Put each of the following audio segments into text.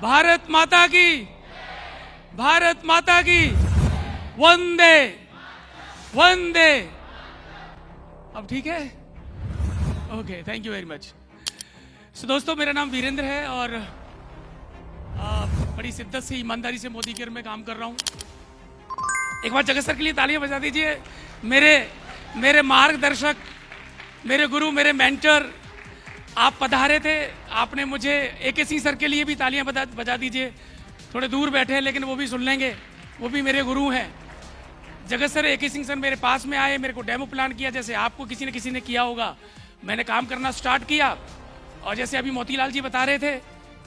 भारत माता की, भारत माता की, वंदे वंदे। अब ठीक है, okay, thank you very much. So दोस्तों, मेरा नाम वीरेंद्र है और बड़ी शिद्दत से, ईमानदारी से मोदी केयर में काम कर रहा हूँ। एक बार जगत सर के लिए तालियां बजा दीजिए। मेरे मार्गदर्शक, मेरे गुरु, मेरे मेंटर, आप पधारे थे। आपने मुझे AK सिंह सर के लिए भी तालियां बजा दीजिए। थोड़े दूर बैठे हैं लेकिन वो भी सुन लेंगे, वो भी मेरे गुरु हैं। जगत सर, AK सिंह सर मेरे पास में आए, मेरे को डेमो प्लान किया, जैसे आपको किसी न किसी ने किया होगा। मैंने काम करना स्टार्ट किया और जैसे अभी मोतीलाल जी बता रहे थे,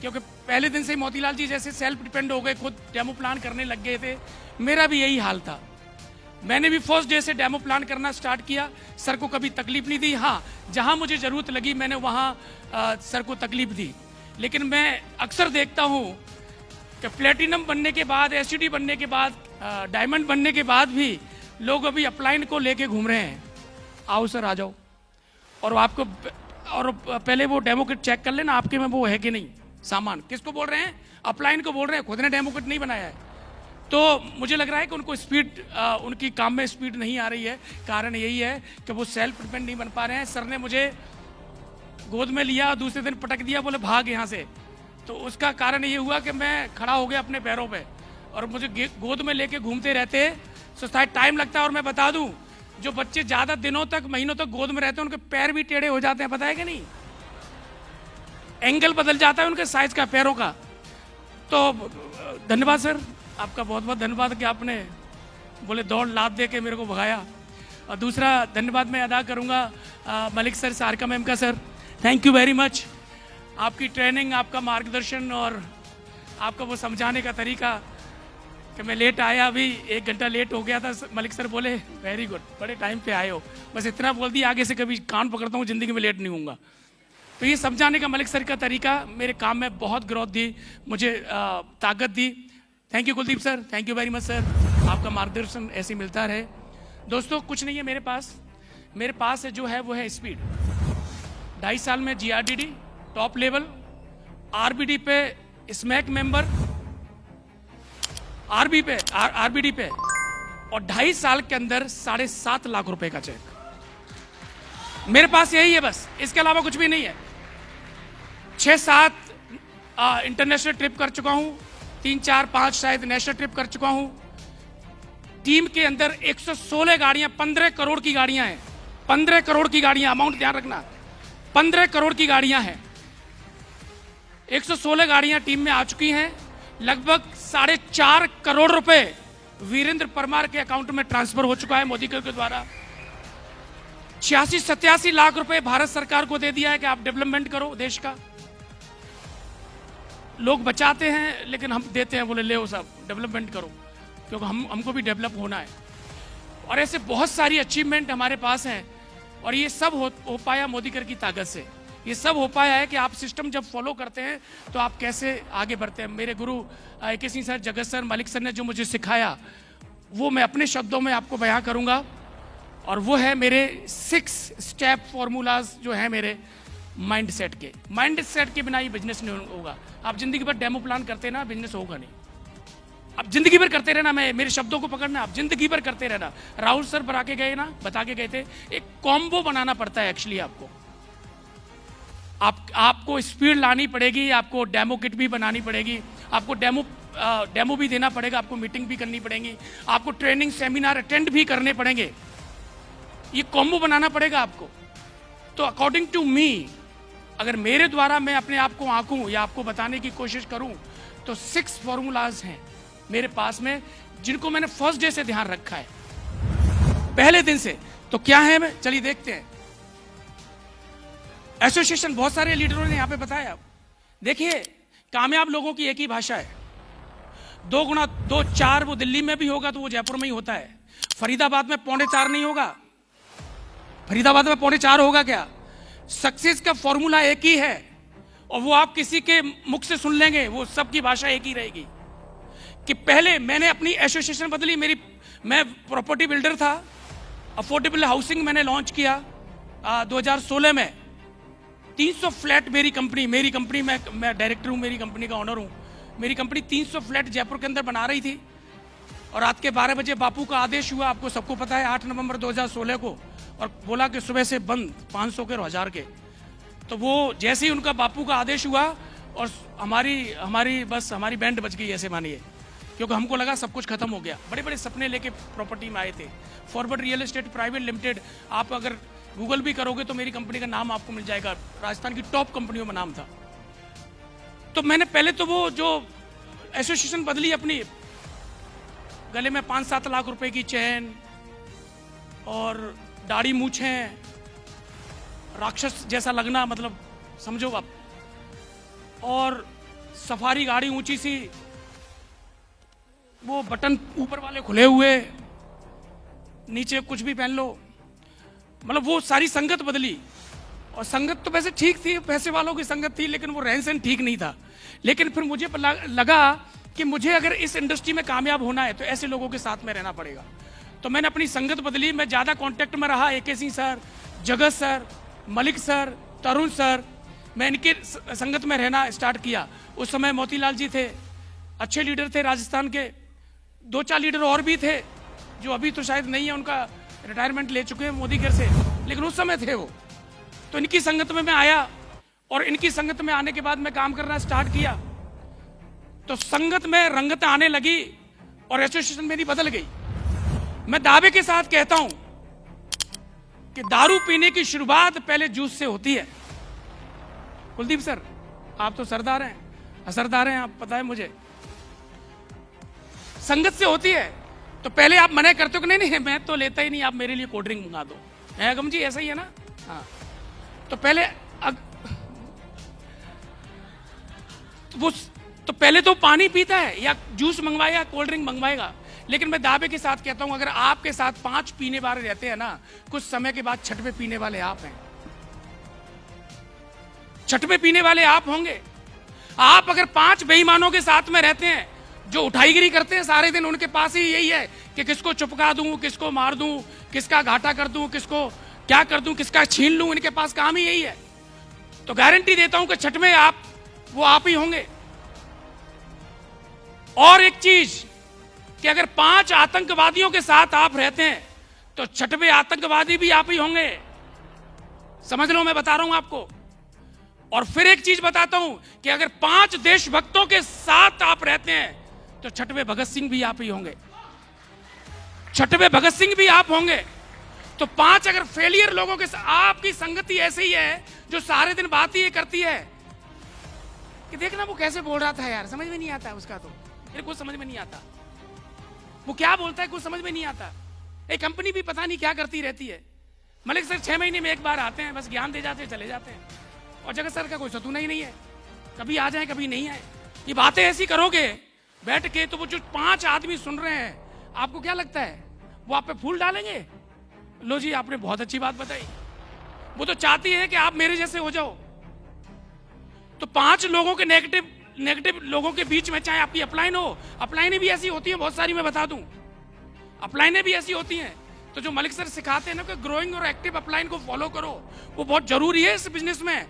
क्योंकि पहले दिन से ही मोतीलाल जी जैसे सेल्फ डिपेंड हो गए, खुद डेमो प्लान करने लग गए थे। मेरा भी यही हाल था। मैंने भी फर्स्ट डे से डेमो प्लान करना स्टार्ट किया। सर को कभी तकलीफ नहीं दी। हाँ, जहां मुझे जरूरत लगी मैंने वहां सर को तकलीफ दी। लेकिन मैं अक्सर देखता हूं कि प्लेटिनम बनने के बाद, एसिडी बनने के बाद, डायमंड बनने के बाद भी लोग अभी अपलाइन को लेके घूम रहे हैं। आओ सर, आ जाओ और आपको, और पहले वो डेमो किट चेक कर लेना आपके में वो है कि नहीं सामान। किसको बोल रहे हैं? अपलाइन को बोल रहे हैं, खुद ने डेमो किट नहीं बनाया है। तो मुझे लग रहा है कि उनको स्पीड, उनकी काम में स्पीड नहीं आ रही है। कारण यही है कि वो सेल्फ डिपेंड नहीं बन पा रहे हैं। सर ने मुझे गोद में लिया, दूसरे दिन पटक दिया, बोले भाग यहाँ से। तो उसका कारण ये हुआ कि मैं खड़ा हो गया अपने पैरों पे और मुझे गोद में लेके घूमते रहते तो शायद टाइम लगता है। और मैं बता दूं, जो बच्चे ज्यादा दिनों तक, महीनों तक गोद में रहते हैं, उनके पैर भी टेढ़े हो जाते हैं, पता है कि नहीं? एंगल बदल जाता है उनके साइज का, पैरों का। तो धन्यवाद सर, आपका बहुत बहुत धन्यवाद कि आपने बोले दौड़ लाद दे के मेरे को भगाया। और दूसरा धन्यवाद मैं अदा करूंगा मलिक सर, सारिका मैम का। Sir thank you very much. आपकी ट्रेनिंग, आपका मार्गदर्शन और आपका वो समझाने का तरीका कि मैं लेट आया, अभी 1 घंटा लेट हो गया था। मलिक सर बोले वेरी गुड, बड़े टाइम पे आए हो। बस इतना बोल दिया, आगे से कभी कान पकड़ता हूँ जिंदगी में लेट नहीं होऊंगा। तो ये समझाने का मलिक सर का तरीका मेरे काम में बहुत ग्रोथ दी, मुझे ताकत दी। Thank you Kuldeep sir, thank you very much sir. आपका मार्गदर्शन ऐसे मिलता रहे। दोस्तों, कुछ नहीं है मेरे पास। मेरे पास है जो है वो है स्पीड। 2.5 साल में GRDD टॉप लेवल, RBD पे स्मैक मेंबर, RBD पे, और 2.5 साल के अंदर 7.5 लाख रुपए का चेक। मेरे पास यही है बस, इसके अलावा कुछ भी नहीं है। 6-7 इंटरनेशनल ट्रिप कर चुका हूं, 3-4-5 शायद नेशनल ट्रिप कर चुका हूं। टीम के अंदर 116 गाड़ियां, 15 करोड़ की गाड़ियां हैं। 15 करोड़ की गाड़ियां, अमाउंट ध्यान रखना, 15 करोड़ की गाड़ियां हैं। 116 गाड़ियां टीम में आ चुकी हैं। लगभग 4.5 करोड़ रुपए वीरेंद्र परमार के अकाउंट में ट्रांसफर हो चुका है मोदी के द्वारा। 86-87 लाख रुपए भारत सरकार को दे दिया है कि आप डेवलपमेंट करो देश का। लोग बचाते हैं लेकिन हम देते हैं, बोले ले साहब डेवलपमेंट करो, क्योंकि हमको भी डेवलप होना है। और ऐसे बहुत सारी अचीवमेंट हमारे पास हैं और ये सब हो पाया मोदी कर की ताकत से। ये सब हो पाया है कि आप सिस्टम जब फॉलो करते हैं तो आप कैसे आगे बढ़ते हैं। मेरे गुरु AK सिंह सर, जगत सर, मलिक सर ने जो मुझे सिखाया वो मैं अपने शब्दों में आपको बयां करूंगा। और वो है मेरे 6 स्टेप फॉर्मूलाज जो है मेरे माइंड सेट के। माइंड सेट के बिना ये बिजनेस नहीं होगा। आप जिंदगी भर डेमो प्लान करते ना, बिजनेस होगा नहीं। आप जिंदगी भर करते रहना, मैं मेरे शब्दों को पकड़ना, आप जिंदगी भर करते रहना। राहुल सर बता के गए थे, एक कॉम्बो बनाना पड़ता है एक्चुअली। आपको स्पीड लानी पड़ेगी, आपको डेमो किट भी बनानी पड़ेगी, आपको डेमो भी देना पड़ेगा, आपको मीटिंग भी करनी पड़ेगी, आपको ट्रेनिंग सेमिनार अटेंड भी करने पड़ेंगे। ये कॉम्बो बनाना पड़ेगा आपको। तो अकॉर्डिंग टू मी, अगर मेरे द्वारा मैं अपने आप को आंकूं या आपको बताने की कोशिश करूं, तो 6 फॉर्मूलाज हैं मेरे पास में, जिनको मैंने फर्स्ट डे से ध्यान रखा है, पहले दिन से। तो क्या है, मैं चलिए देखते हैं। एसोसिएशन, बहुत सारे लीडरों ने यहां पे बताया। देखिए, कामयाब लोगों की एक ही भाषा है, 2 गुणा 2 4। वो दिल्ली में भी होगा तो वो जयपुर में ही होता है। फरीदाबाद में 3.25 नहीं होगा। फरीदाबाद में 3.25 होगा क्या? सक्सेस का फॉर्मूला एक ही है और वो आप किसी के मुख से सुन लेंगे, वो सबकी भाषा एक ही रहेगी। कि पहले मैंने अपनी एसोसिएशन बदली। मैं प्रॉपर्टी बिल्डर था, अफोर्डेबल हाउसिंग मैंने लॉन्च किया 2016 में। 300 फ्लैट मेरी कंपनी मैं डायरेक्टर हूं, मेरी कंपनी का ऑनर हूं। मेरी कंपनी 300 फ्लैट जयपुर के अंदर बना रही थी और रात के 12 बजे बापू का आदेश हुआ, आपको सबको पता है, 8 नवंबर 2016 को, और बोला कि सुबह से बंद 500 के और 1000 के। तो वो जैसे ही उनका बापू का आदेश हुआ और हमारी बैंड बज गई, ऐसे मानिए, क्योंकि हमको लगा सब कुछ खत्म हो गया। बड़े बड़े सपने लेके प्रॉपर्टी में आए थे। Forward real estate private limited, आप अगर गूगल भी करोगे तो मेरी कंपनी का नाम आपको मिल जाएगा, राजस्थान की टॉप कंपनियों में नाम था। तो मैंने पहले तो वो जो एसोसिएशन बदली, अपनी गले में 5-7 लाख रुपए की चैन और दाढ़ी मूछें, राक्षस जैसा लगना, मतलब समझो आप, और सफारी गाड़ी ऊंची सी, वो बटन ऊपर वाले खुले हुए, नीचे कुछ भी पहन लो, मतलब वो सारी संगत बदली। और संगत तो वैसे ठीक थी, पैसे वालों की संगत थी, लेकिन वो रहन सहन ठीक नहीं था। लेकिन फिर मुझे लगा कि मुझे अगर इस इंडस्ट्री में कामयाब होना है तो ऐसे लोगों के साथ में रहना पड़ेगा। तो मैंने अपनी संगत बदली। मैं ज़्यादा कांटेक्ट में रहा AK सिंह सर, जगत सर, मलिक सर, तरुण सर, मैं इनके संगत में रहना स्टार्ट किया। उस समय मोतीलाल जी थे, अच्छे लीडर थे राजस्थान के। 2-4 लीडर और भी थे जो अभी तो शायद नहीं है, उनका रिटायरमेंट ले चुके हैं मोदी घर से, लेकिन उस समय थे वो। तो इनकी संगत में मैं आया और इनकी संगत में आने के बाद मैं काम करना स्टार्ट किया। तो संगत में रंगत आने लगी और एसोसिएशन मेरी बदल गई। मैं दावे के साथ कहता हूं कि दारू पीने की शुरुआत पहले जूस से होती है। कुलदीप सर, आप तो सरदार हैं, असरदार हैं आप, पता है मुझे। संगत से होती है। तो पहले आप मना करते हो कि नहीं मैं तो लेता ही नहीं, आप मेरे लिए कोल्ड ड्रिंक मंगा दो, है अगम जी, ऐसा ही है ना? हाँ। तो पहले तो पानी पीता है या जूस मंगवाएगा, कोल्ड ड्रिंक मंगवाएगा। लेकिन मैं दावे के साथ कहता हूं, अगर आपके साथ 5 पीने वाले रहते हैं ना, कुछ समय के बाद छठवें पीने वाले आप हैं। छठवें पीने वाले आप होंगे। आप अगर 5 बेईमानों के साथ में रहते हैं जो उठाईगिरी करते हैं सारे दिन, उनके पास ही यही है कि किसको चुपका दूं, किसको मार दूं, किसका घाटा कर दूं, किसको क्या कर दूं, किसका छीन लूं, इनके पास काम ही यही है। तो गारंटी देता हूं कि छठवें वो आप ही होंगे। और एक चीज कि अगर 5 आतंकवादियों के साथ आप रहते हैं तो छठवें आतंकवादी भी आप ही होंगे। समझ लो, मैं बता रहा हूं आपको। और फिर एक चीज बताता हूं कि अगर 5 देशभक्तों के साथ आप रहते हैं तो छठवें भगत सिंह भी आप ही होंगे। छठवें भगत सिंह भी आप होंगे। तो 5 अगर फेलियर लोगों के साथ आपकी संगति ऐसे ही है जो सारे दिन बात ही करती है कि देखना वो कैसे बोल रहा था यार, समझ में नहीं आता उसका, तो मेरे को समझ में नहीं आता वो क्या बोलता है, कुछ समझ में नहीं आता। एक कंपनी भी पता नहीं क्या करती रहती है। मलिक सर 6 महीने में एक बार आते हैं, बस ज्ञान दे जाते हैं, चले जाते हैं। और जगत सर का कोई सतूना ही नहीं है, कभी आ जाए कभी नहीं आए। ये बातें ऐसी करोगे बैठ के तो वो जो 5 आदमी सुन रहे हैं, आपको क्या लगता है वो आप पे फूल डालेंगे? लो जी, आपने बहुत अच्छी बात बताई। वो तो चाहती है कि आप मेरे जैसे हो जाओ। तो 5 लोगों के नेगेटिव लोगों के बीच में, चाहे आपकी अपलाइन हो, अपलाइनें भी ऐसी होती हैं बहुत सारी, मैं बता दूं, अपलाइनें भी ऐसी होती हैं। तो जो मलिक सर सिखाते हैं ना कि ग्रोइंग और एक्टिव अपलाइन को फॉलो करो, वो बहुत जरूरी है इस बिजनेस में।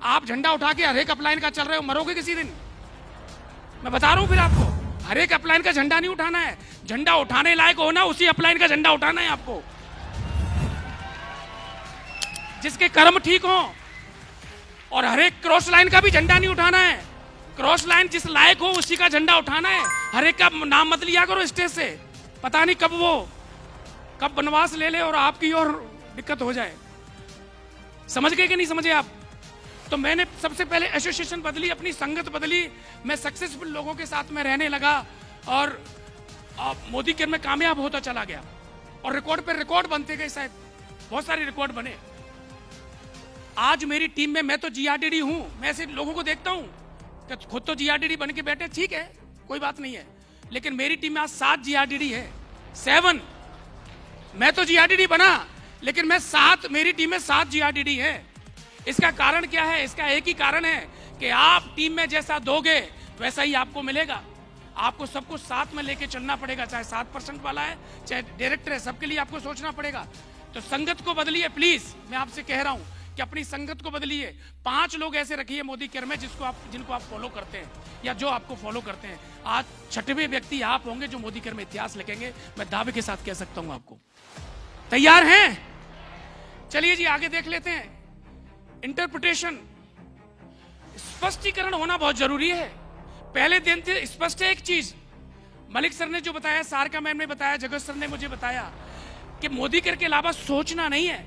आप झंडा उठा के हर एक अपलाइन का चल रहे हो, मरोगे किसी दिन। मैं बता रहा हूं फिर आपको, हर एक अपलाइन का झंडा नहीं उठाना है। झंडा उठाने लायक हो ना, उसी अपलाइन का झंडा उठाना है आपको, जिसके कर्म ठीक हो। और हर एक क्रॉस लाइन का भी झंडा नहीं उठाना है। क्रॉस लाइन जिस लायक हो उसी का झंडा उठाना है। हर एक का नाम मत लिया करो स्टेज से, पता नहीं कब वनवास ले ले और आपकी और दिक्कत हो जाए। समझ गए कि नहीं समझे आप? तो मैंने सबसे पहले एसोसिएशन बदली, अपनी संगत बदली, मैं सक्सेसफुल लोगों के साथ में रहने लगा और मोदी केयर में कामयाब होता चला गया। और रिकॉर्ड पे रिकॉर्ड बनते गए, शायद बहुत सारे रिकॉर्ड बने। आज मेरी टीम में, मैं तो GRDD हूं, मैं ऐसे लोगों को देखता हूं कि खुद तो GRDD बन के बैठे, ठीक है कोई बात नहीं है, लेकिन मेरी टीम में आज 7 GRDD है, 7। मैं तो GRDD बना, लेकिन मेरी टीम में 7 GRDD है। इसका कारण क्या है? इसका एक ही कारण है कि आप टीम में जैसा दोगे वैसा ही आपको मिलेगा। आपको सब कुछ साथ में लेके चलना पड़ेगा, चाहे 7% वाला है, चाहे डायरेक्टर है, सबके लिए आपको सोचना पड़ेगा। तो संगत को बदलिए प्लीज, मैं आपसे कह रहा हूं कि अपनी संगत को बदलिए। 5 लोग ऐसे रखिए मोदी केयर में जिनको आप फॉलो करते हैं या जो आपको फॉलो करते हैं। आज 6वें व्यक्ति आप होंगे जो मोदी केयर में इतिहास लिखेंगे, मैं दावे के साथ कह सकता हूं आपको। तैयार हैं? चलिए जी आगे देख लेते हैं। इंटरप्रिटेशन, स्पष्टीकरण होना बहुत जरूरी है। पहले दिन से स्पष्ट है एक चीज, मलिक सर ने जो बताया, सारका मैम ने बताया, जगत सर ने मुझे बताया कि मोदी केयर के अलावा सोचना नहीं है।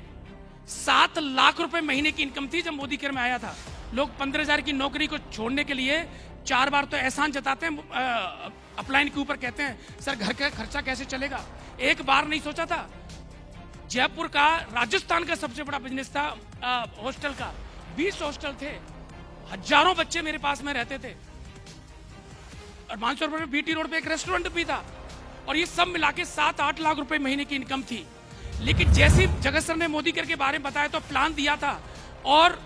7 लाख रुपए महीने की इनकम थी जब मोदी केयर में आया था। लोग 15,000 की नौकरी को छोड़ने के लिए 4 बार तो एहसान जताते हैं, अपलाइन के ऊपर कहते हैं सर घर का खर्चा कैसे चलेगा। एक बार नहीं सोचा था। जयपुर का, राजस्थान का सबसे बड़ा बिजनेस था हॉस्टल का। 20 हॉस्टल थे, हजारों बच्चे मेरे पास में रहते थे, और मानसरोवर में बीटी रोड पे एक रेस्टोरेंट भी था, और ये सब मिला के 7-8 लाख रुपए महीने की इनकम थी। लेकिन जैसे जगत सर ने मोदी केयर के बारे में बताया तो प्लान दिया था, और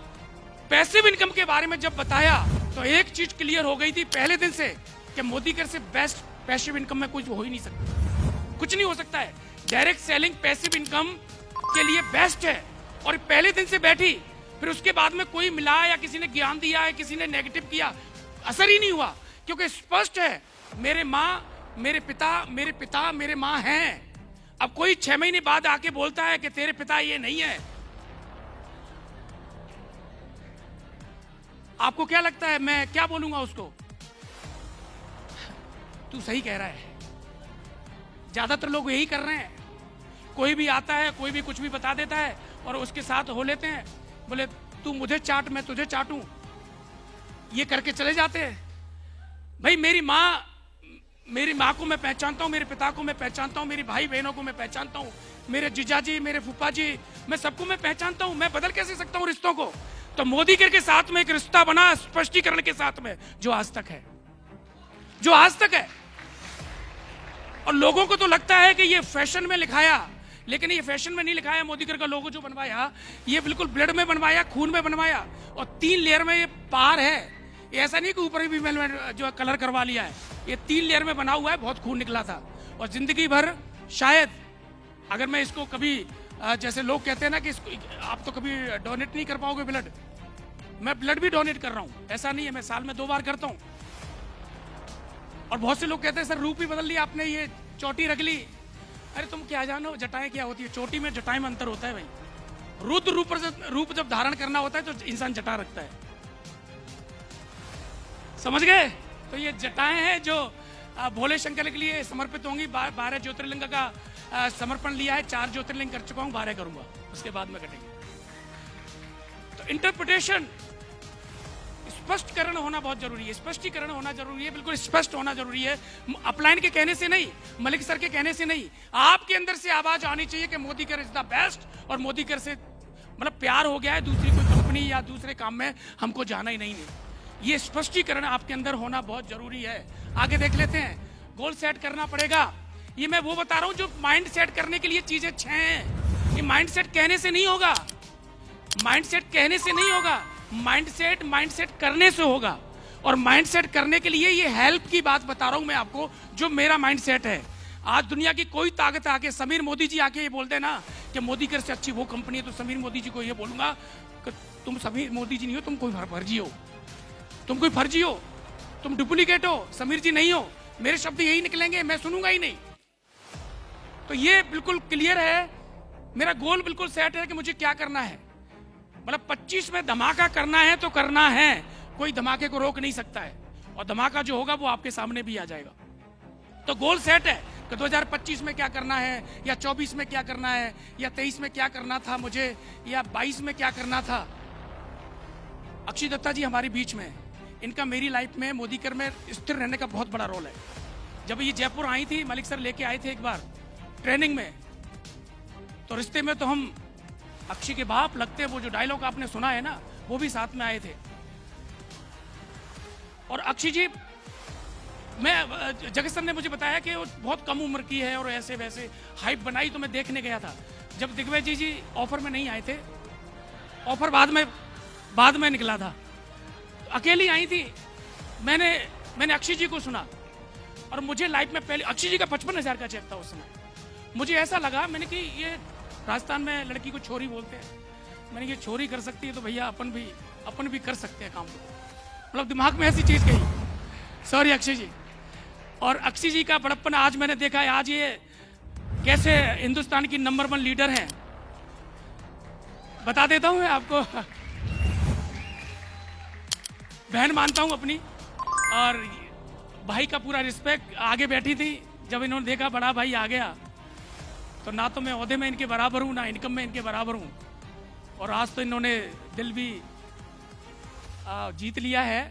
पैसिव इनकम के बारे में जब बताया तो एक चीज क्लियर हो गई थी पहले दिन से कि मोदी केयर से बेस्ट पैसिव इनकम में कुछ हो ही नहीं सकता, कुछ नहीं हो सकता है। डायरेक्ट सेलिंग पैसिव इनकम के लिए बेस्ट है, और पहले दिन से बैठी, फिर उसके बाद में कोई मिला या किसी ने ज्ञान दिया है, किसी ने नेगेटिव किया, असर ही नहीं हुआ, क्योंकि स्पष्ट है मेरे माँ मेरे पिता मेरे माँ हैं। अब कोई 6 महीने बाद आके बोलता है कि तेरे पिता ये नहीं है, आपको क्या लगता है मैं क्या बोलूंगा उसको? तू सही कह रहा है। ज्यादातर लोग यही कर रहे हैं, कोई भी आता है, कोई भी कुछ भी बता देता है और उसके साथ हो लेते हैं, बोले तू मुझे चाट मैं तुझे चाटूं, ये करके चले जाते हैं। भाई मेरी माँ को मैं पहचानता हूँ, मेरे पिता को मैं पहचानता हूँ, मेरी भाई बहनों को मैं पहचानता हूँ, मेरे जीजा जी, मेरे फूफा जी, मैं सबको मैं पहचानता हूँ। मैं बदल कैसे सकता हूँ रिश्तों को? तो मोदी केयर के साथ में एक रिश्ता बना स्पष्टीकरण के साथ में, जो आज तक है, जो आज तक है। और लोगों को तो लगता है कि ये फैशन में लिखाया, लेकिन ये फैशन में नहीं लिखाया। मोदी केयर का लोगो जो बनवाया, ये बिल्कुल ब्लड में बनवाया, खून में बनवाया, और 3 लेयर में ये पार है। ये ऐसा नहीं कि ऊपर भी मैंने जो कलर करवा लिया है, ये 3 लेयर में बना हुआ है। बहुत खून निकला था, और जिंदगी भर शायद अगर मैं इसको कभी जैसे लोग कहते हैं ना कि इसको आप तो कभी डोनेट नहीं कर पाओगे ब्लड, मैं ब्लड भी डोनेट कर रहा हूं, ऐसा नहीं है, मैं साल में 2 बार करता हूं। और बहुत से लोग कहते हैं सर रूप ही बदल लिया आपने, ये चोटी रख ली। अरे तुम क्या जानो जटाएं क्या होती है? चोटी में जटाएं में अंतर होता है भाई। रुद्र रूप जब धारण करना होता है तो इंसान जटा रखता है, समझ गए? तो ये जटाएं हैं जो भोले शंकर के लिए समर्पित होंगी। 12 ज्योतिर्लिंग का समर्पण लिया है, 4 ज्योतिर्लिंग कर चुका हूं, 12 करूंगा, उसके बाद में कटेंगे। तो इंटरप्रिटेशन, स्पष्टीकरण होना बहुत जरूरी है, स्पष्टीकरण होना जरूरी है, बिल्कुल स्पष्ट होना जरूरी है। अपलाइन के कहने से नहीं, मलिक सर के कहने से नहीं, आपके अंदर से आवाज आनी चाहिए कि Modi care is the best, और मोदी केयर से मतलब प्यार हो गया है, दूसरी कोई कंपनी या दूसरे काम में हमको जाना ही नहीं है। ये स्पष्टीकरण आपके अंदर होना बहुत जरूरी है। आगे देख लेते हैं। गोल सेट करना पड़ेगा। ये मैं वो बता रहा हूं जो माइंड सेट करने के लिए चीजें 6 हैं। ये माइंड सेट कहने से नहीं होगा, माइंड सेट कहने से नहीं होगा, माइंड सेट करने से होगा। और माइंड सेट करने के लिए ये हेल्प की बात बता रहा हूं मैं आपको, जो मेरा माइंड सेट है। आज दुनिया की कोई ताकत आके, समीर मोदी जी आके ये बोलते ना कि मोदी केयर से अच्छी वो कंपनी है, तो समीर मोदी जी को ये बोलूंगा कि तुम समीर मोदी जी नहीं हो, तुम कोई फर्जी हो, तुम कोई फर्जी हो, तुम डुप्लीकेट हो, समीर जी नहीं हो। मेरे शब्द यही निकलेंगे, मैं सुनूंगा ही नहीं। तो ये बिल्कुल क्लियर है, मेरा गोल बिल्कुल सेट है कि मुझे क्या करना है। मतलब 25 में धमाका करना है तो करना है, कोई धमाके को रोक नहीं सकता है, और धमाका जो होगा वो आपके सामने भी आ जाएगा। तो गोल सेट है कि 2025 में क्या करना है, या 24 में क्या करना है, या 23 में क्या करना था मुझे, या 22 में क्या करना था। अक्षय दत्ता जी हमारे बीच में, इनका मेरी लाइफ में मोदी केयर में स्थिर रहने का बहुत बड़ा रोल है। जब ये जयपुर आई थी, मलिक सर लेके आए थे एक बार ट्रेनिंग में, तो रिश्ते में तो हम अक्षय के बाप लगते हैं, वो जो डायलॉग आपने सुना है ना, वो भी साथ में आए थे। और अक्षय जी, मैं जगत सर ने मुझे बताया कि वो बहुत कम उम्र की है और ऐसे वैसे हाइप बनाई, तो मैं देखने गया था। जब दिग्विजय जी ऑफर में नहीं आए थे, ऑफर बाद में निकला था, अकेली आई थी। मैंने अक्षय जी को सुना, और मुझे लाइफ में पहले, अक्षय जी का 55,000 का चेक था उस समय। मुझे ऐसा लगा, मैंने कि ये राजस्थान में लड़की को छोरी बोलते हैं, मैंने ये छोरी कर सकती है तो भैया अपन भी कर सकते हैं काम को। मतलब दिमाग में ऐसी चीज गई। सॉरी अक्षय जी। और अक्षय जी का बड़प्पन आज मैंने देखा है, आज ये कैसे हिंदुस्तान की नंबर 1 लीडर हैं। बता देता हूं मैं आपको, बहन मानता हूं अपनी, और भाई का पूरा रिस्पेक्ट। आगे बैठी थी, जब इन्होंने देखा बड़ा भाई आ गया, तो ना तो मैं ओहदे में इनके बराबर हूं, ना इनकम में इनके बराबर हूं। और आज तो इन्होंने दिल भी जीत लिया है।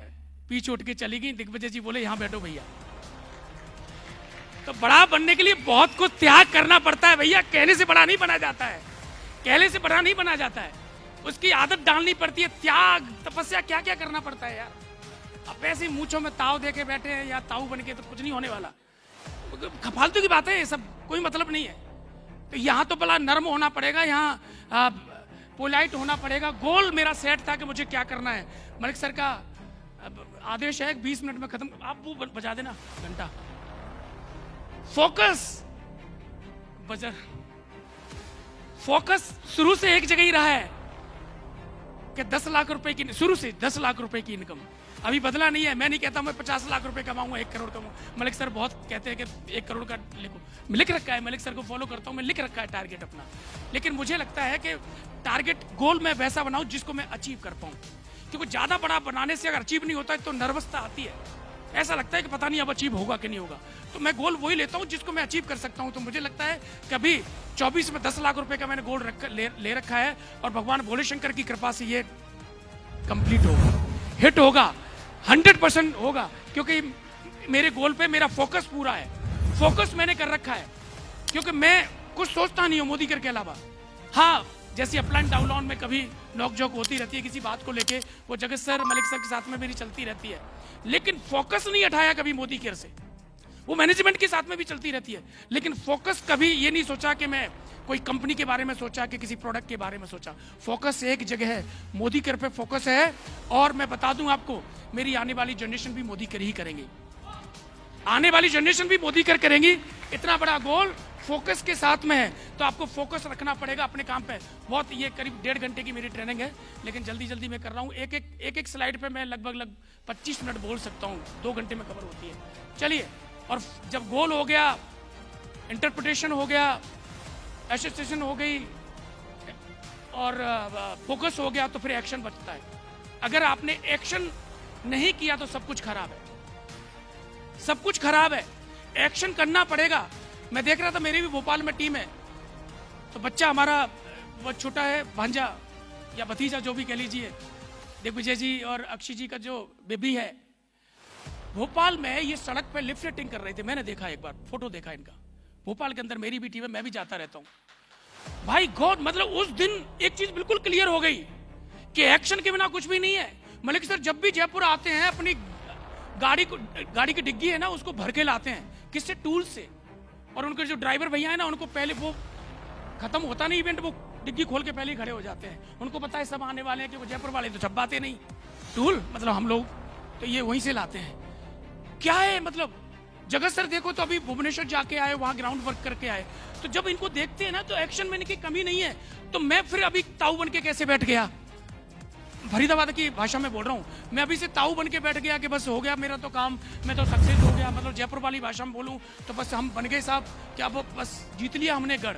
पीछे उठ के चली गई। दिग्विजय जी बोले यहां बैठो भैया। तो बड़ा बनने के लिए बहुत कुछ त्याग करना पड़ता है भैया। कहने से बड़ा नहीं बना जाता है, कहने से बड़ा नहीं बना जाता है, उसकी आदत डालनी पड़ती है। त्याग, तपस्या, क्या क्या करना पड़ता है यार। अब ऐसे ही मूंछों में ताव देके बैठे हैं या ताऊ बन के, तो कुछ नहीं होने वाला। फालतू की बात है, ये सब कोई मतलब नहीं है। तो यहाँ तो बड़ा नर्म होना पड़ेगा, यहाँ पोलाइट होना पड़ेगा। गोल मेरा सेट था कि मुझे क्या करना है। मलिक सर का आदेश है 20 मिनट में खत्म। आप वो बजा देना घंटा। फोकस बजर, फोकस शुरू से एक जगह ही रहा है कि 10 लाख रुपए की, शुरू से 10 लाख रुपए की इनकम। अभी बदला नहीं है। मैं नहीं कहता मैं 50 लाख रुपए कमाऊंगा, 1 करोड़ कमाऊंगा। मलिक सर बहुत कहते हैं कि 1 करोड़ का लिखो, लिख रखा है। मलिक सर को फॉलो करता हूं मैं, लिख रखा है टारगेट अपना। लेकिन मुझे लगता है कि टारगेट, गोल मैं वैसा बनाऊं जिसको मैं अचीव कर पाऊं। क्योंकि ज्यादा बड़ा बनाने से अगर अचीव नहीं होता है तो नर्वसता आती है। ऐसा लगता है कि पता नहीं अब अचीव होगा कि नहीं होगा। तो मैं गोल वही लेता हूं जिसको मैं अचीव कर सकता हूं। तो मुझे लगता है कि अभी 24 में 10 लाख रुपए का मैंने गोल ले रखा है, और भगवान भोले शंकर की कृपा से ये कंप्लीट होगा, हिट होगा, 100% होगा। क्योंकि मेरे गोल पे मेरा फोकस पूरा है। फोकस मैंने कर रखा है, क्योंकि मैं कुछ सोचता नहीं हूं मोदी कर के अलावा। हाँ, जैसे अपलाइन डाउनलाउन में कभी नोकझोंक होती रहती है किसी बात को लेके, वो जगत सर, मलिक सर के साथ में मेरी चलती रहती है। लेकिन फोकस नहीं हटाया कभी मोदी केयर से। वो मैनेजमेंट के साथ में भी चलती रहती है, लेकिन फोकस कभी ये नहीं सोचा कि मैं कोई कंपनी के बारे में सोचा कि किसी प्रोडक्ट के बारे में सोचा। फोकस एक जगह है, मोदी केयर पे फोकस है। और मैं बता दूं आपको, मेरी आने वाली जनरेशन भी मोदी केयर ही करेंगे। आने वाली जनरेशन भी मोदी केयर करेंगी। इतना बड़ा गोल फोकस के साथ में है, तो आपको फोकस रखना पड़ेगा अपने काम पे। बहुत, ये करीब 1.5 घंटे की मेरी ट्रेनिंग है, लेकिन जल्दी जल्दी मैं कर रहा हूँ। एक स्लाइड पे मैं लगभग 25 मिनट बोल सकता हूँ, 2 घंटे में कवर होती है। चलिए, और जब गोल हो गया, इंटरप्रिटेशन हो गया, एसोसिएशन हो गई, और फोकस हो गया, तो फिर एक्शन बचता है। अगर आपने एक्शन नहीं किया तो सब कुछ खराब है, सब कुछ खराब है। एक्शन करना पड़ेगा। मैं देख रहा था, मेरी भी भोपाल में टीम है, तो बच्चा हमारा बहुत छोटा है, भांजा या भतीजा जो भी कह लीजिए, दिग्विजय जी और अक्षय जी का जो बेबी है, भोपाल में ये सड़क पे लिफ्टिंग कर रहे थे। मैंने देखा, एक बार फोटो देखा इनका। भोपाल के अंदर मेरी भी टीम है, मैं भी जाता रहता हूं। भाई गॉड, मतलब उस दिन एक चीज बिल्कुल क्लियर हो गई कि एक्शन के बिना कुछ भी नहीं है। मलिक सर जब भी जयपुर आते हैं, अपनी गाड़ी की डिग्गी है ना, उसको भर के लाते हैं। किससे? टूल से। और उनके जो ड्राइवर भैया है ना, उनको पहले, वो खत्म होता नहीं इवेंट, वो डिग्गी खोल के पहले ही खड़े हो जाते हैं। उनको पता है सब आने वाले हैं, कि वो जयपुर वाले तो छपाते नहीं। टूल मतलब हम लोग, तो ये वहीं से लाते हैं। क्या है मतलब, जगत सर देखो तो अभी भुवनेश्वर जाके आए, वहां ग्राउंड वर्क करके आए। तो जब इनको देखते हैं ना, तो एक्शन में इनकी कमी नहीं है। तो मैं फिर अभी ताऊ बन के कैसे बैठ गया, फरीदाबाद की भाषा में बोल रहा हूं, मैं अभी से ताऊ बन के बैठ गया कि बस हो गया मेरा तो काम, मैं तो सक्सेस हो गया। मतलब जयपुर वाली भाषा में बोलूं तो बस हम बन गए साहब, क्या वो बस जीत लिया हमने गढ़।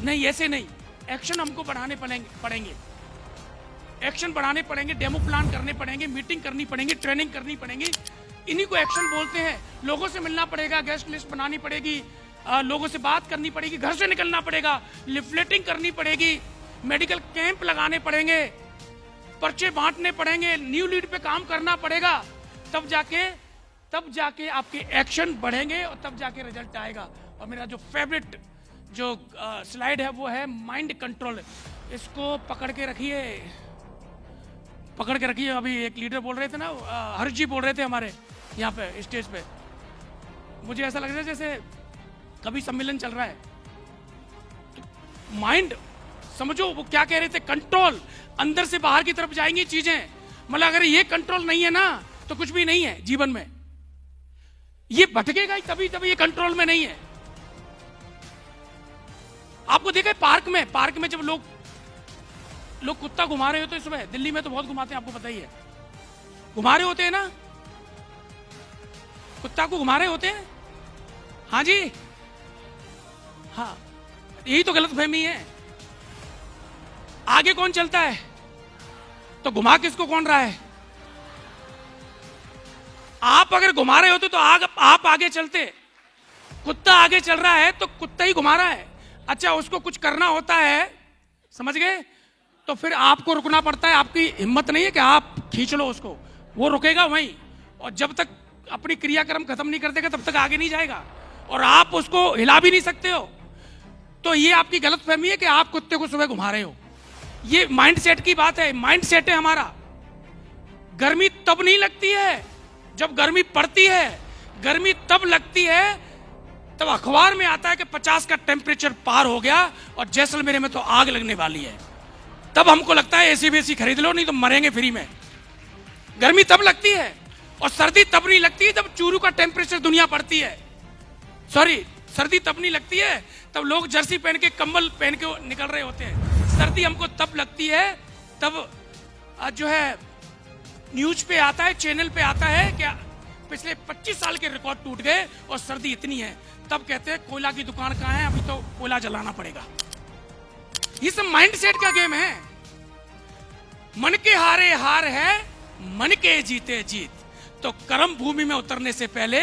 नहीं, ऐसे नहीं। एक्शन हमको बढ़ाने पड़ेंगे, एक्शन बढ़ाने पड़ेंगे, डेमो प्लान करने पड़ेंगे, मीटिंग करनी पड़ेगी, ट्रेनिंग करनी पड़ेगी। इन्हीं को एक्शन बोलते हैं। लोगों से मिलना पड़ेगा, गेस्ट लिस्ट बनानी पड़ेगी, लोगों से बात करनी पड़ेगी, घर से निकलना पड़ेगा, लिफलेटिंग करनी पड़ेगी, मेडिकल कैंप लगाने पड़ेंगे, पर्चे बांटने पड़ेंगे, न्यू लीड पे काम करना पड़ेगा। तब जाके आपके एक्शन बढ़ेंगे, और तब जाके रिजल्ट आएगा। और मेरा जो फेवरेट जो स्लाइड है वो है माइंड कंट्रोल। इसको पकड़ के रखिए। अभी एक लीडर बोल रहे थे ना, हर्ष जी बोल रहे थे हमारे यहाँ पे स्टेज पे, मुझे ऐसा लग रहा है जैसे कभी सम्मेलन चल रहा है। तो माइंड समझो वो क्या कह रहे थे, कंट्रोल। अंदर से बाहर की तरफ जाएंगी चीजें। मतलब अगर ये कंट्रोल नहीं है ना, तो कुछ भी नहीं है जीवन में। ये भटकेगा ही तभी ये कंट्रोल में नहीं है। आपको देखा है पार्क में जब लोग लोग कुत्ता घुमा रहे होते हैं सुबह, दिल्ली में तो बहुत घुमाते हैं, आपको पता ही है, घुमा रहे होते हैं ना, कुत्ता को घुमा रहे होते हैं। हाँ जी, हाँ, यही तो गलतफहमी है। आगे कौन चलता है तो घुमा किसको कौन रहा है? आप अगर घुमा रहे होते तो आप आगे चलते। कुत्ता आगे चल रहा है तो कुत्ता ही घुमा रहा है। अच्छा, उसको कुछ करना होता है, समझ गए, तो फिर आपको रुकना पड़ता है। आपकी हिम्मत नहीं है कि आप खींच लो उसको, वो रुकेगा वहीं, और जब तक अपनी क्रियाक्रम खत्म नहीं कर देगा तब तक आगे नहीं जाएगा, और आप उसको हिला भी नहीं सकते हो। तो ये आपकी गलतफहमी है कि आप कुत्ते को सुबह घुमा रहे हो। ये माइंडसेट की बात है, माइंडसेट है हमारा। गर्मी तब नहीं लगती है जब गर्मी पड़ती है, गर्मी तब लगती है तब अखबार में आता है कि 50 का टेम्परेचर पार हो गया और जैसलमेर में तो आग लगने वाली है, तब हमको लगता है एसी वेसी खरीद लो नहीं तो मरेंगे फ्री में। गर्मी तब लगती है, और सर्दी तब नहीं लगती है जब चूरू का टेम्परेचर दुनिया पड़ती है। सॉरी, सर्दी तब नहीं लगती है तब लोग जर्सी पहन के, कंबल पहन के निकल रहे होते हैं। सर्दी हमको तब लगती है तब जो है न्यूज पे आता है, चैनल पे आता है क्या पिछले 25 साल के रिकॉर्ड टूट गए और सर्दी इतनी है, तब कहते हैं कोयला की दुकान कहां है, अभी तो कोयला जलाना पड़ेगा। ये सब माइंडसेट का गेम है। मन के हारे हार है, मन के जीते जीत। तो कर्म भूमि में उतरने से पहले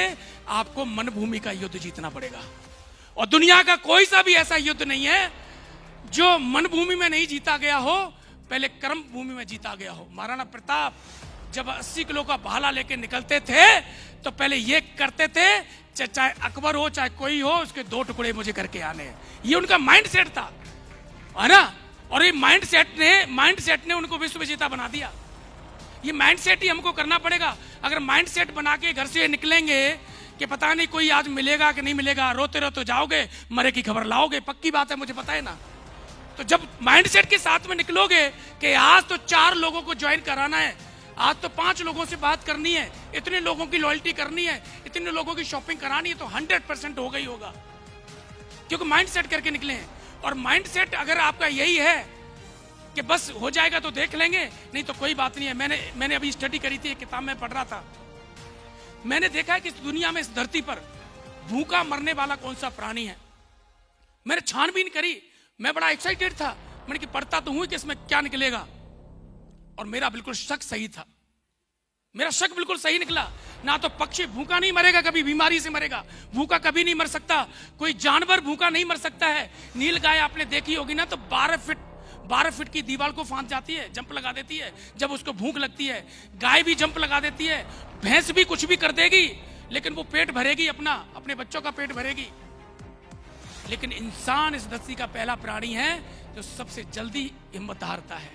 आपको मन भूमि का युद्ध जीतना पड़ेगा, और दुनिया का कोई सा भी ऐसा युद्ध नहीं है जो मन भूमि में नहीं जीता गया हो, पहले कर्म भूमि में जीता गया हो। महाराणा प्रताप जब 80 किलो का भाला लेके निकलते थे तो पहले ये करते थे, चाहे अकबर हो चाहे कोई हो, उसके 2 टुकड़े मुझे करके आने हैं। ये उनका माइंडसेट था, है ना। और ये माइंडसेट ने उनको विश्व विजेता बना दिया। ये माइंडसेट ही हमको करना पड़ेगा। अगर माइंडसेट बना के घर से निकलेंगे कि पता नहीं कोई आज मिलेगा कि नहीं मिलेगा, रोते रोते जाओगे, मरे की खबर लाओगे, पक्की बात है, मुझे पता है ना। तो जब माइंडसेट के साथ में निकलोगे कि आज तो 4 लोगों को ज्वाइन कराना है, आज तो 5 लोगों से बात करनी है, इतने लोगों की लॉयल्टी करनी है, इतने लोगों की शॉपिंग करानी है, तो 100% होगा ही होगा, क्योंकि माइंडसेट करके निकले हैं। और माइंडसेट अगर आपका यही है कि बस हो जाएगा तो देख लेंगे, नहीं तो कोई बात नहीं है। मैंने अभी स्टडी करी थी, एक किताब में पढ़ रहा था, मैंने देखा है कि इस दुनिया में, इस धरती पर भूखा मरने वाला कौन सा प्राणी है। मैंने छानबीन करी, मैं बड़ा एक्साइटेड था, मैंने कि पढ़ता तो हूं कि इसमें क्या निकलेगा, और मेरा बिल्कुल शक सही था। मेरा शक बिल्कुल सही निकला। ना तो पक्षी भूखा नहीं मरेगा, कभी बीमारी से मरेगा, भूखा कभी नहीं मर सकता। कोई जानवर भूखा नहीं मर सकता है। नील गाय आपने देखी होगी ना, तो 12 फीट की दीवार को फांद जाती है, जंप लगा देती है जब उसको भूख लगती है। गाय भी जंप लगा देती है, भैंस भी कुछ भी कर देगी, लेकिन वो पेट भरेगी, अपने बच्चों का पेट भरेगी। लेकिन इंसान इस धरती का पहला प्राणी है जो सबसे जल्दी हिम्मत हारता है,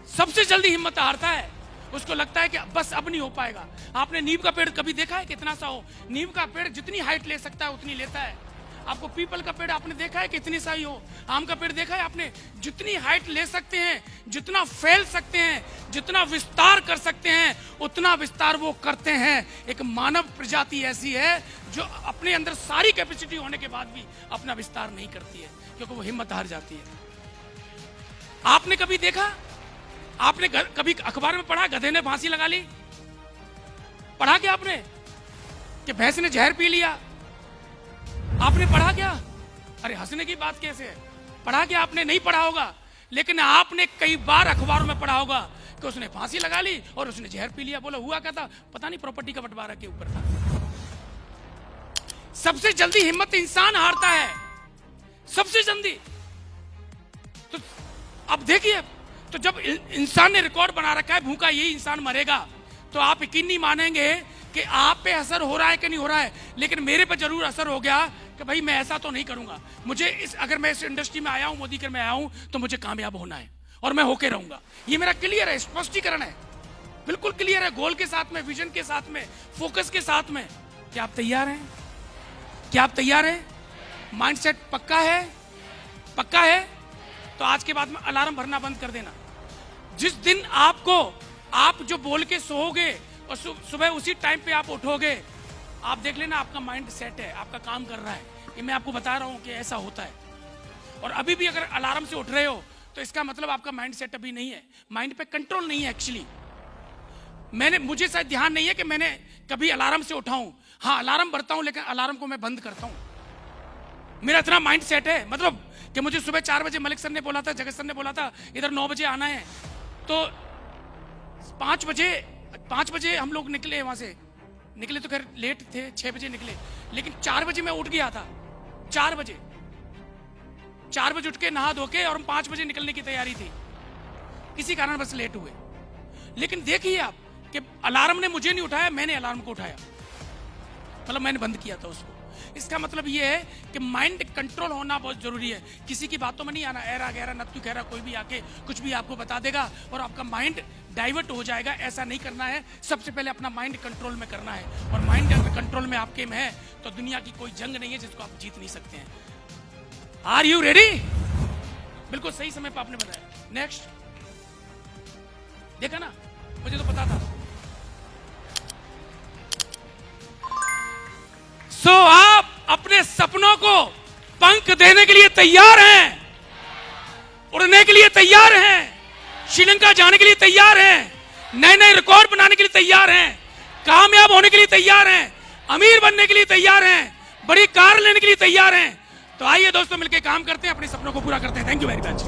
सबसे जल्दी हिम्मत हारता है। उसको लगता है कि बस अब नहीं हो पाएगा। आपने नीम का पेड़ कभी देखा है कितना सा हो? नीम का पेड़ जितनी हाइट ले सकता है उतनी लेता है। आपको पीपल का पेड़ आपने देखा है कितनी सा ही हो? आम का पेड़ देखा है आपने? जितनी हाइट ले सकते हैं, जितना फैल सकते हैं, जितना विस्तार कर सकते हैं, उतना विस्तार वो करते हैं। एक मानव प्रजाति ऐसी है जो अपने अंदर सारी कैपेसिटी होने के बाद भी अपना विस्तार नहीं करती है, क्योंकि वो हिम्मत हार जाती है। आपने कभी देखा, आपने कभी अखबार में पढ़ा गधे ने फांसी लगा ली? पढ़ा क्या आपने कि भैंस ने जहर पी लिया? आपने पढ़ा क्या? अरे हंसने की बात कैसे है? पढ़ा क्या आपने? नहीं पढ़ा होगा, लेकिन आपने कई बार अखबारों में पढ़ा होगा कि उसने फांसी लगा ली और उसने जहर पी लिया। बोला हुआ क्या था? पता नहीं, प्रॉपर्टी का बंटवारा के ऊपर था। सबसे जल्दी हिम्मत इंसान हारता है, सबसे जल्दी। तो अब देखिए, तो जब इंसान ने रिकॉर्ड बना रखा है भूखा यही इंसान मरेगा, तो आप यकीन नहीं मानेंगे कि आप पे असर हो रहा है कि नहीं हो रहा है। लेकिन मेरे पे जरूर असर हो गया कि भाई मैं ऐसा तो नहीं करूंगा। मुझे अगर मैं इस इंडस्ट्री में आया हूं, मोदीकर में आया हूं, तो मुझे कामयाब होना है और मैं होके रहूंगा। ये मेरा क्लियर है, स्पष्टीकरण है, बिल्कुल क्लियर है, गोल के साथ में, विजन के साथ में, फोकस के साथ में। क्या आप तैयार हैं? क्या आप तैयार हैं? माइंडसेट पक्का है? पक्का है तो आज के बाद में अलार्म भरना बंद कर देना। जिस दिन आप जो बोल के सोओगे और सुबह उसी टाइम पे आप उठोगे, आप देख लेना आपका माइंड सेट है, आपका काम कर रहा है। ये मैं आपको बता रहा हूं कि ऐसा होता है। और अभी भी अगर अलार्म से उठ रहे हो तो इसका मतलब आपका माइंड सेट अभी नहीं है, माइंड पे कंट्रोल नहीं है एक्चुअली। मुझे शायद ध्यान नहीं है कि मैंने कभी अलार्म से उठाऊं। हाँ, अलार्म भरता हूं, लेकिन अलार्म को मैं बंद करता हूं। मेरा इतना माइंड सेट है, मतलब कि मुझे सुबह 4 बजे मलिक सर ने बोला था, जगत सर ने बोला था इधर 9 बजे आना है, तो 5 बजे हम लोग निकले, वहां से निकले तो खैर लेट थे, 6 बजे निकले, लेकिन 4 बजे मैं उठ गया था। 4 बजे उठ के नहा धो के और हम 5 बजे निकलने की तैयारी थी, किसी कारण बस लेट हुए। लेकिन देखिए आप कि अलार्म ने मुझे नहीं उठाया, मैंने अलार्म को उठाया, मतलब मैंने बंद किया था उसको। इसका मतलब ये है कि माइंड कंट्रोल होना बहुत जरूरी है। किसी की बातों में नहीं आना, ऐरा गहरा नत्थु खैरा कोई भी आके कुछ भी आपको बता देगा और आपका माइंड डाइवर्ट हो जाएगा। ऐसा नहीं करना है, सबसे पहले अपना माइंड कंट्रोल में करना है, और माइंड अगर कंट्रोल में आपके में है तो दुनिया की कोई जंग नहीं है जिसको आप जीत नहीं सकते हैं। Are you ready? बिल्कुल सही समय पर आपने बताया। नेक्स्ट, देखा ना, मुझे तो पता था। सो आप अपने सपनों को पंख देने के लिए तैयार हैं, उड़ने के लिए तैयार हैं, श्रीलंका जाने के लिए तैयार हैं, नए नए रिकॉर्ड बनाने के लिए तैयार हैं, कामयाब होने के लिए तैयार हैं, अमीर बनने के लिए तैयार हैं, बड़ी कार लेने के लिए तैयार हैं। तो आइए दोस्तों, मिलकर काम करते हैं, अपने सपनों को पूरा करते हैं। Thank you very much.